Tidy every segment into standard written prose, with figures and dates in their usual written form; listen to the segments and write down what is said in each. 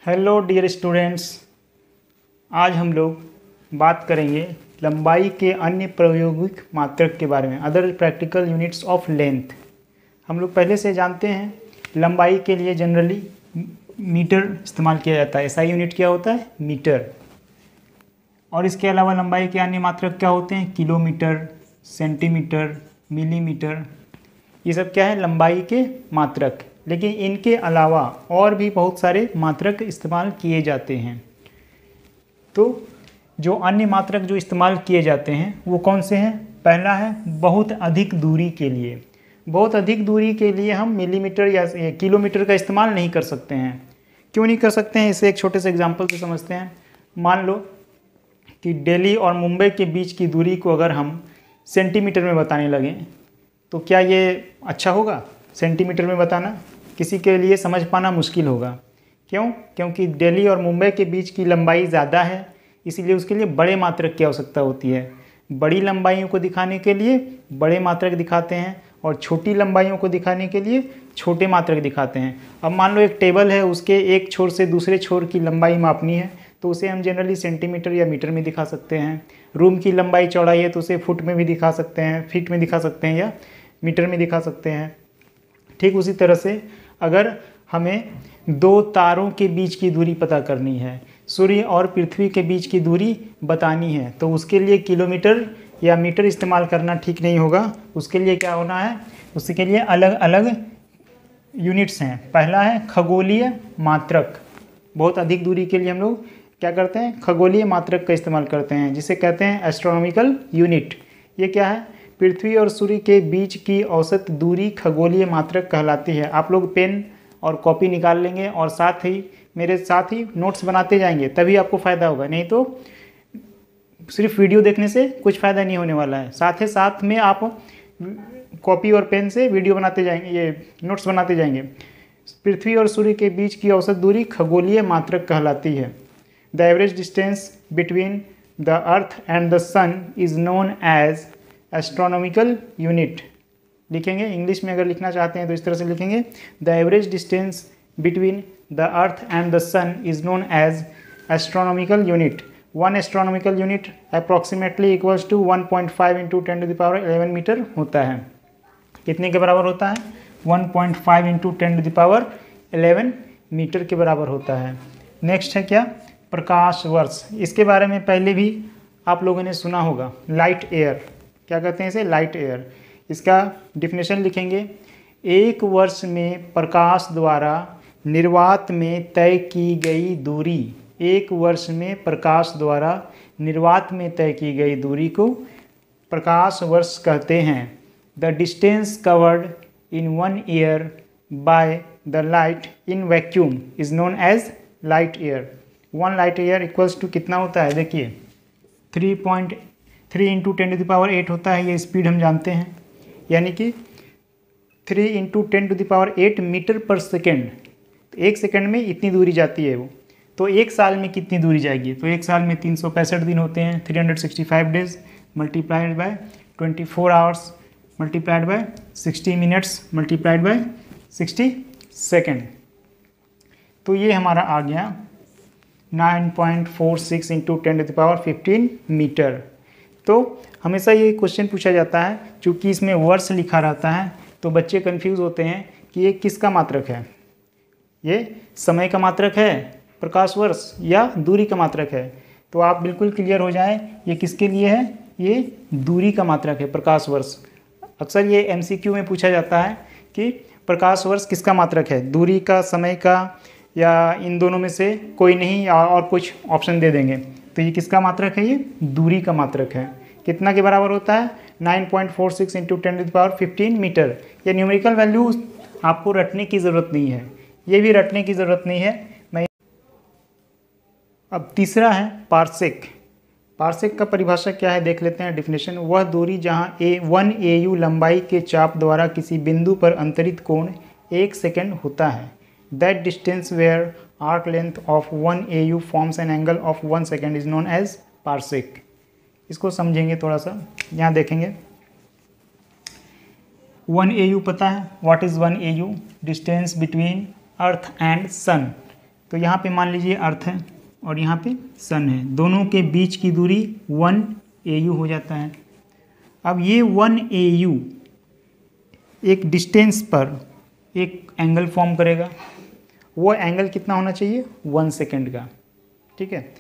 Hello dear students, आज हम लोग बात करेंगे लंबाई के अन्य प्रायोगिक मात्रक के बारे में, other practical units of length. हम लोग पहले से जानते हैं लंबाई के लिए जनरली मीटर इस्तेमाल किया जाता है। ऐसा यूनिट क्या होता है? मीटर। और इसके अलावा लंबाई के अन्य मात्रक क्या होते हैं? Kilometre, centimetre, millimetre. ये सब क्या है? लंबाई के मात्रक। लेकिन इनके अलावा और भी बहुत सारे मात्रक इस्तेमाल किए जाते हैं। तो जो अन्य मात्रक जो इस्तेमाल किए जाते हैं वो कौन से हैं? पहला है बहुत अधिक दूरी के लिए। बहुत अधिक दूरी के लिए हम मिलीमीटर या किलोमीटर का इस्तेमाल नहीं कर सकते हैं। क्यों नहीं कर सकते हैं? इसे एक छोटे से एग्जाम्पल से समझते हैं। मान लो कि दिल्ली और मुंबई के बीच की दूरी को अगर हम सेंटीमीटर में बताने लगें तो क्या ये अच्छा होगा? सेंटीमीटर में बताना किसी के लिए समझ पाना मुश्किल होगा। क्यों? क्योंकि दिल्ली और मुंबई के बीच की लंबाई ज़्यादा है, इसीलिए उसके लिए बड़े मात्रक की आवश्यकता होती है। बड़ी लंबाइयों को दिखाने के लिए बड़े मात्रक दिखाते हैं और छोटी लंबाइयों को दिखाने के लिए छोटे मात्रक दिखाते हैं। अब मान लो एक टेबल है, उसके एक छोर से दूसरे छोर की लंबाई मापनी है तो उसे हम जनरली सेंटीमीटर या मीटर में दिखा सकते हैं। रूम की लंबाई चौड़ाई है तो उसे फुट में भी दिखा सकते हैं, फीट में दिखा सकते हैं या मीटर में दिखा सकते हैं। ठीक उसी तरह से अगर हमें दो तारों के बीच की दूरी पता करनी है, सूर्य और पृथ्वी के बीच की दूरी बतानी है, तो उसके लिए किलोमीटर या मीटर इस्तेमाल करना ठीक नहीं होगा। उसके लिए क्या होना है? उसके लिए अलग अलग यूनिट्स हैं। पहला है खगोलीय मात्रक। बहुत अधिक दूरी के लिए हम लोग क्या करते हैं? खगोलीय मात्रक का इस्तेमाल करते हैं, जिसे कहते हैं एस्ट्रोनॉमिकल यूनिट। ये क्या है? पृथ्वी और सूर्य के बीच की औसत दूरी खगोलीय मात्रक कहलाती है। आप लोग पेन और कॉपी निकाल लेंगे और साथ ही मेरे साथ ही नोट्स बनाते जाएंगे, तभी आपको फ़ायदा होगा। नहीं तो सिर्फ वीडियो देखने से कुछ फ़ायदा नहीं होने वाला है। साथ ही साथ में आप कॉपी और पेन से वीडियो बनाते जाएंगे, ये नोट्स बनाते जाएंगे। पृथ्वी और सूर्य के बीच की औसत दूरी खगोलीय मात्रक कहलाती है। The average distance between the earth and the sun is known as astronomical unit. लिखेंगे इंग्लिश में, अगर लिखना चाहते हैं तो इस तरह से लिखेंगे, the average distance between the earth and the sun is known as astronomical unit. One astronomical unit approximately equals to 1.5 into 10⁻11 metre होता है। कितने के बराबर होता है? 1.5 इंटू 10⁻11 मीटर के बराबर होता है। नेक्स्ट है क्या? प्रकाश वर्ष। इसके बारे में पहले भी आप लोगों ने सुना होगा। लाइट एयर, क्या कहते हैं इसे? Light air. इसका डिफिनेशन लिखेंगे, एक वर्ष में प्रकाश द्वारा निर्वात में तय की गई दूरी। एक वर्ष में प्रकाश द्वारा निर्वात में तय की गई दूरी को प्रकाश वर्ष कहते हैं। The distance covered in 1 year by the light in vacuum is known as light year. 1 light year equals to कितना होता है? देखिए 3.3 इंटू 10⁸ होता है। ये स्पीड हम जानते हैं, यानी कि 3 इंटू 10⁸ मीटर पर सेकेंड। तो एक सेकेंड में इतनी दूरी जाती है वो। तो एक साल में कितनी दूरी जाएगी? तो एक साल में 365 दिन होते हैं, 365 days multiplied by 24 hours multiplied by 60 minutes multiplied by 60 second. तो ये हमारा आ गया 9.46 इंटू 10⁻15 मीटर। तो हमेशा ये क्वेश्चन पूछा जाता है, चूँकि इसमें वर्ष लिखा रहता है तो बच्चे कंफ्यूज होते हैं कि ये किसका मात्रक है। ये समय का मात्रक है प्रकाश वर्ष या दूरी का मात्रक है? तो आप बिल्कुल क्लियर हो जाएं ये किसके लिए है? ये दूरी का मात्रक है, प्रकाश वर्ष। अक्सर ये MCQ में पूछा जाता है कि प्रकाश वर्ष किसका मात्रक है? दूरी का, समय का, या इन दोनों में से कोई नहीं, या और कुछ ऑप्शन दे देंगे। तो ये किसका मात्रक है? ये दूरी का मात्रक है। कितना के बराबर होता है? 9.46 इंटू 10⁻15 मीटर। ये न्यूमेरिकल वैल्यू आपको रटने की ज़रूरत नहीं है, ये भी रटने की ज़रूरत नहीं है। अब तीसरा है पार्सेक। पार्सेक का परिभाषा क्या है देख लेते हैं। डिफिनेशन, वह दूरी जहां 1 AU लंबाई के चाप द्वारा किसी बिंदु पर अंतरित कोण 1 सेकेंड होता है। That distance where arc length of 1 AU forms an angle of 1 second is known as parsec. इसको समझेंगे थोड़ा सा। यहाँ देखेंगे 1 AU पता है, what is 1 AU? Distance between earth and sun. तो यहाँ पे मान लीजिए अर्थ है और यहाँ पे सन है, दोनों के बीच की दूरी 1 AU हो जाता है। अब ये 1 AU एक डिस्टेंस पर एक एंगल फॉर्म करेगा। वो एंगल कितना होना चाहिए? 1 सेकेंड का, ठीक है।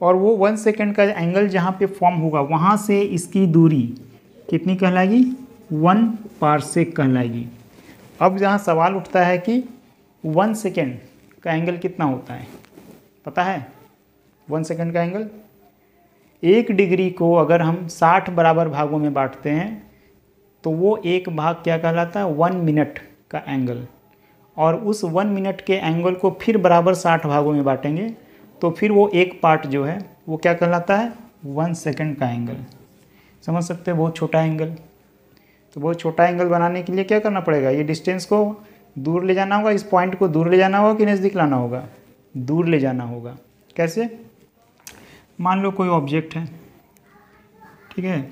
और वो 1 सेकेंड का एंगल जहाँ पे फॉर्म होगा वहाँ से इसकी दूरी कितनी कहलाएगी? 1 पारसेक कहलाएगी। अब जहाँ सवाल उठता है कि 1 सेकेंड का एंगल कितना होता है, पता है? 1 सेकेंड का एंगल, 1 डिग्री को अगर हम 60 बराबर भागों में बांटते हैं तो वो एक भाग क्या कहलाता है? 1 मिनट का एंगल। और उस 1 मिनट के एंगल को फिर बराबर 60 भागों में बांटेंगे तो फिर वो एक पार्ट जो है वो क्या कहलाता है? 1 सेकेंड का एंगल। समझ सकते हैं? बहुत छोटा एंगल। तो बहुत छोटा एंगल बनाने के लिए क्या करना पड़ेगा? ये डिस्टेंस को दूर ले जाना होगा, इस पॉइंट को दूर ले जाना होगा कि नज़दीक लाना होगा? दूर ले जाना होगा। कैसे? मान लो कोई ऑब्जेक्ट है, ठीक है,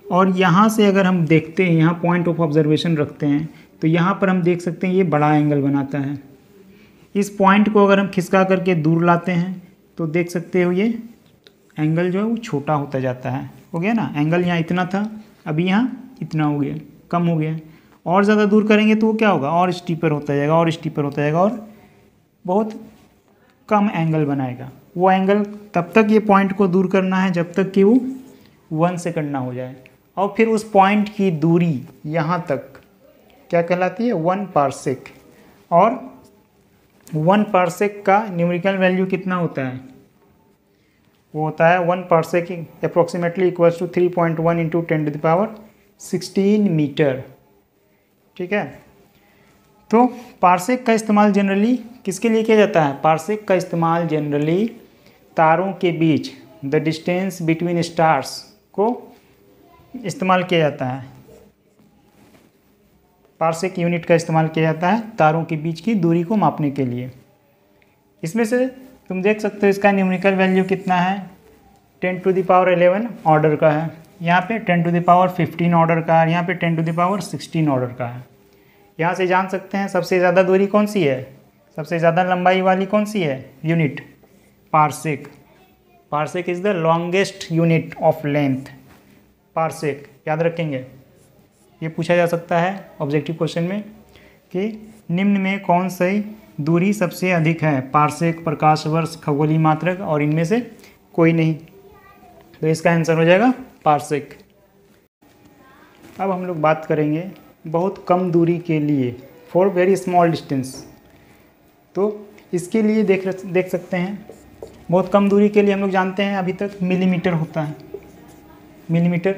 और यहाँ से अगर हम देखते हैं, यहाँ पॉइंट ऑफ ऑब्जर्वेशन रखते हैं तो यहाँ पर हम देख सकते हैं ये बड़ा एंगल बनाता है। इस पॉइंट को अगर हम खिसका करके दूर लाते हैं तो देख सकते हो ये एंगल जो है वो छोटा होता जाता है। हो गया ना? एंगल यहाँ इतना था, अभी यहाँ इतना हो गया, कम हो गया। और ज़्यादा दूर करेंगे तो वो क्या होगा? और स्टीपर होता जाएगा, और स्टीपर होता जाएगा, और बहुत कम एंगल बनाएगा। वो एंगल तब तक ये पॉइंट को दूर करना है जब तक कि वो 1 सेकंड ना हो जाए। और फिर उस पॉइंट की दूरी यहाँ तक क्या कहलाती है? 1 पारसेक। और 1 पारसेक का न्यूमेरिकल वैल्यू कितना होता है? वो होता है 1 parsec approximately equals to 3.1 into 10⁻16 metre, ठीक है। तो पारसेक का इस्तेमाल जनरली किसके लिए किया जाता है? पारसेक का इस्तेमाल जनरली तारों के बीच द डिस्टेंस बिटवीन स्टार्स को इस्तेमाल किया जाता है। पारसेक यूनिट का इस्तेमाल किया जाता है तारों के बीच की दूरी को मापने के लिए। इसमें से तुम देख सकते हो इसका न्यूमेरिकल वैल्यू कितना है? 10⁻11 ऑर्डर का है, यहाँ पे 10⁻15 ऑर्डर का है, यहाँ पे 10⁻16 ऑर्डर का है। यहाँ से जान सकते हैं सबसे ज़्यादा दूरी कौन सी है, सबसे ज़्यादा लंबाई वाली कौन सी है unit? Parsec. Parsec is the longest unit of length. Parsec याद रखेंगे। ये पूछा जा सकता है ऑब्जेक्टिव क्वेश्चन में कि निम्न में कौन सी दूरी सबसे अधिक है? पारसेक, प्रकाश वर्ष, खगोलीय मात्रक, और इनमें से कोई नहीं। तो इसका आंसर हो जाएगा पारसेक। अब हम लोग बात करेंगे बहुत कम दूरी के लिए, फॉर वेरी स्मॉल डिस्टेंस। तो इसके लिए देख सकते हैं बहुत कम दूरी के लिए हम लोग जानते हैं अभी तक मिलीमीटर होता है, मिलीमीटर।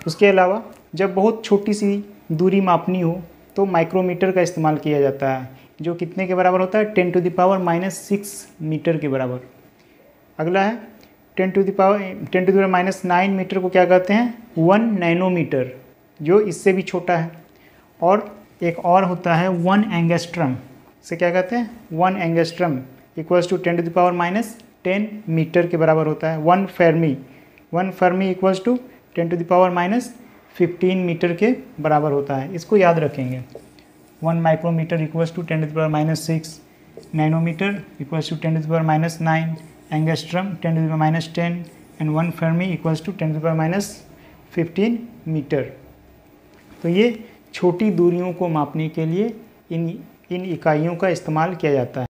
उसके अलावा जब बहुत छोटी सी दूरी मापनी हो तो माइक्रोमीटर का इस्तेमाल किया जाता है, जो कितने के बराबर होता है? 10⁻⁻6 मीटर के बराबर। अगला है 10⁻⁻9 मीटर को क्या कहते हैं? 1 नैनोमीटर, जो इससे भी छोटा है। और एक और होता है 1 एंगस्ट्रम, से क्या कहते हैं? 1 एंगस्ट्रम इक्वल्स टू 10⁻10 मीटर के बराबर होता है। 1 फर्मी इक्वल्स टू 10⁻15 मीटर के बराबर होता है। इसको याद रखेंगे। 1 micrometre equals to 10⁻6, nanometre equals to 10⁻9, angstrom 10⁻10 and 1 fermi equals to 10⁻15 metre. तो ये छोटी दूरियों को मापने के लिए इन इकाइयों का इस्तेमाल किया जाता है।